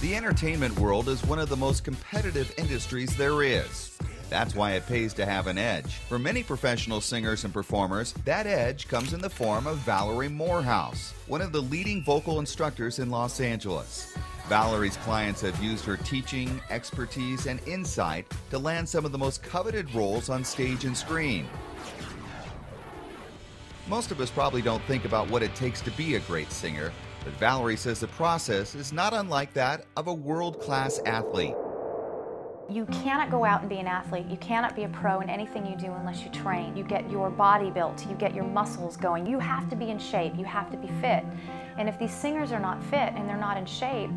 The entertainment world is one of the most competitive industries there is. That's why it pays to have an edge. For many professional singers and performers, that edge comes in the form of Valerie Morehouse, one of the leading vocal instructors in Los Angeles. Valerie's clients have used her teaching, expertise, and insight to land some of the most coveted roles on stage and screen. Most of us probably don't think about what it takes to be a great singer, but Valerie says the process is not unlike that of a world-class athlete. You cannot go out and be an athlete. You cannot be a pro in anything you do unless you train. You get your body built, you get your muscles going. You have to be in shape, you have to be fit. And if these singers are not fit and they're not in shape,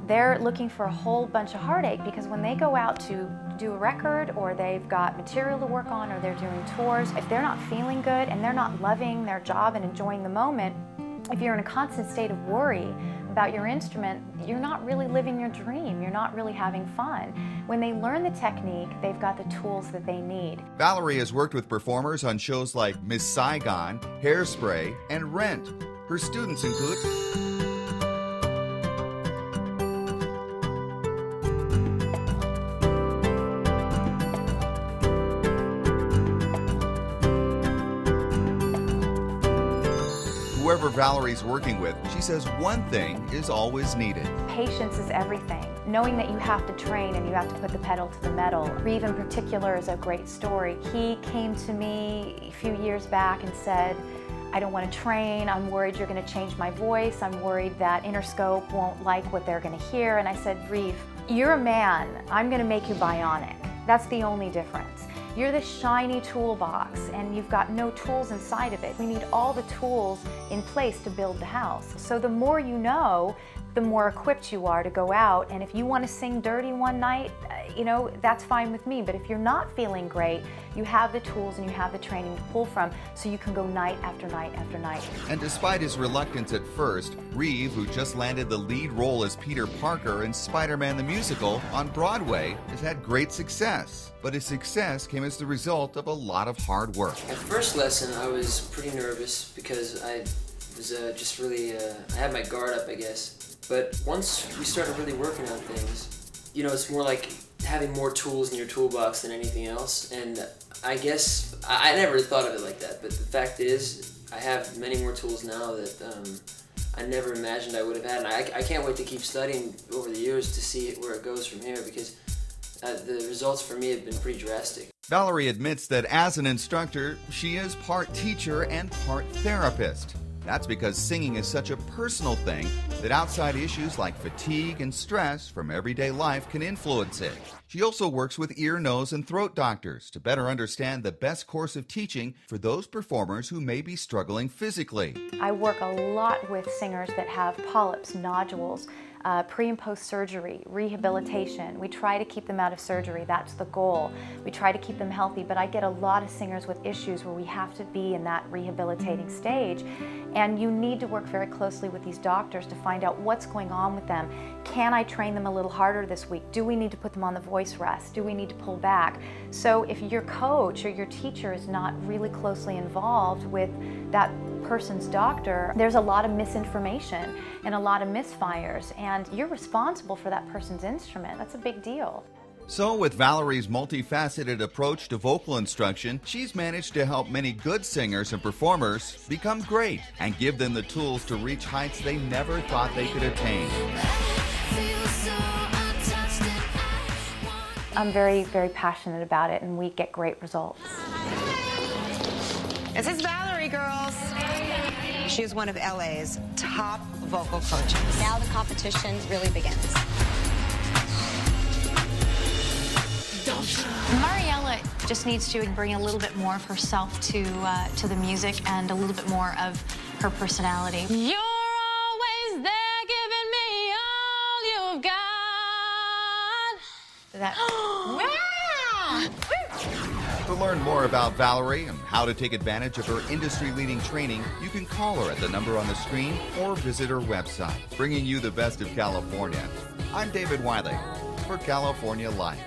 they're looking for a whole bunch of heartache, because when they go out to do a record, or they've got material to work on, or they're doing tours, if they're not feeling good and they're not loving their job and enjoying the moment, if you're in a constant state of worry about your instrument, you're not really living your dream. You're not really having fun. When they learn the technique, they've got the tools that they need. Valerie has worked with performers on shows like Miss Saigon, Hairspray, and Rent. Her students include whoever Valerie's working with. She says one thing is always needed. Patience is everything. Knowing that you have to train and you have to put the pedal to the metal. Reeve in particular is a great story. He came to me a few years back and said, I don't want to train, I'm worried you're going to change my voice, I'm worried that Interscope won't like what they're going to hear. And I said, Reeve, you're a man, I'm going to make you bionic. That's the only difference. You're this shiny toolbox and you've got no tools inside of it. We need all the tools in place to build the house. So the more you know, the more equipped you are to go out. And if you want to sing dirty one night, you know, that's fine with me. But if you're not feeling great, you have the tools and you have the training to pull from, so you can go night after night after night. And despite his reluctance at first, Reeve, who just landed the lead role as Peter Parker in Spider-Man the Musical on Broadway, has had great success. But his success came as the result of a lot of hard work. My first lesson, I was pretty nervous because I was just really, I had my guard up, I guess. But once we started really working on things, you know, it's more like having more tools in your toolbox than anything else. And I guess I never thought of it like that, but the fact is I have many more tools now that I never imagined I would have had. And I can't wait to keep studying over the years to see where it goes from here, because the results for me have been pretty drastic. Valerie admits that as an instructor, she is part teacher and part therapist. That's because singing is such a personal thing that outside issues like fatigue and stress from everyday life can influence it. She also works with ear, nose, and throat doctors to better understand the best course of teaching for those performers who may be struggling physically. I work a lot with singers that have polyps, nodules, pre and post surgery, rehabilitation. We try to keep them out of surgery. That's the goal. We try to keep them healthy, but I get a lot of singers with issues where we have to be in that rehabilitating stage. And you need to work very closely with these doctors to find out what's going on with them. Can I train them a little harder this week? Do we need to put them on the voice rest? Do we need to pull back? So if your coach or your teacher is not really closely involved with that person's doctor, there's a lot of misinformation and a lot of misfires, and you're responsible for that person's instrument. That's a big deal. So with Valerie's multifaceted approach to vocal instruction, she's managed to help many good singers and performers become great and give them the tools to reach heights they never thought they could attain. I'm very, very passionate about it, and we get great results. This is Valerie, girls. She is one of LA's top vocal coaches. Now the competition really begins. Mariella just needs to bring a little bit more of herself to the music and a little bit more of her personality. You're always there giving me all you've got. To learn more about Valerie and how to take advantage of her industry-leading training, you can call her at the number on the screen or visit her website. Bringing you the best of California, I'm David Wiley for California Lights.